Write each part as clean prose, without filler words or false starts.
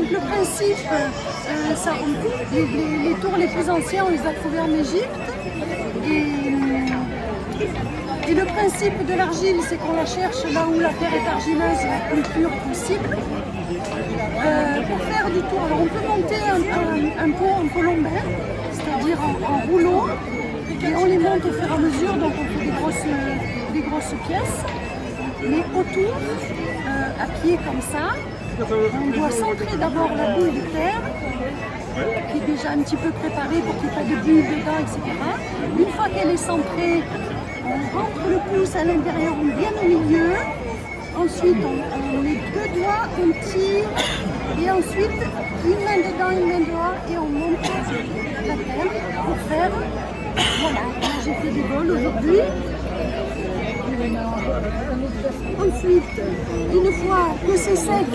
Donc le principe, les tours les plus anciens, on les a trouvés en Égypte. Et le principe de l'argile, c'est qu'on la cherche là où la terre est argileuse la plus pure possible. Pour faire du tour, alors on peut monter un pot en colombin, c'est-à-dire en rouleau, et on les monte au fur et à mesure, donc on fait des grosses pièces. Mais autour, à pied comme ça, on doit centrer d'abord la boule de terre, qui est déjà un petit peu préparée pour qu'il n'y ait pas de bulle dedans, etc. Une fois qu'elle est centrée, on rentre le pouce à l'intérieur, on vient au milieu. Ensuite, on met deux doigts, on tire. Et ensuite, une main dedans, une main dehors. Et on monte la terre pour faire. Voilà, j'ai fait des bols aujourd'hui. Ensuite, une fois que c'est sec,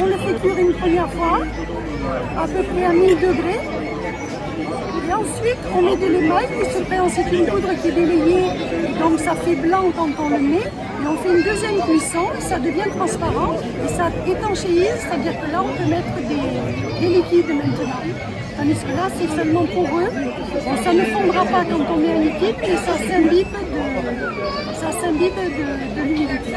on le fait cuire une première fois, à peu près à 1000 degrés. Et ensuite, on met de l'émail qui se fait, c'est une poudre qui est délayée, donc ça fait blanc quand on le met. Et on fait une deuxième cuisson, ça devient transparent et ça étanchéise, c'est-à-dire que là, on peut mettre des liquides maintenant. Tandis que là, c'est seulement poreux. Bon, ça ne fondra pas quand on met un liquide, mais ça s'imbibe de l'humidité.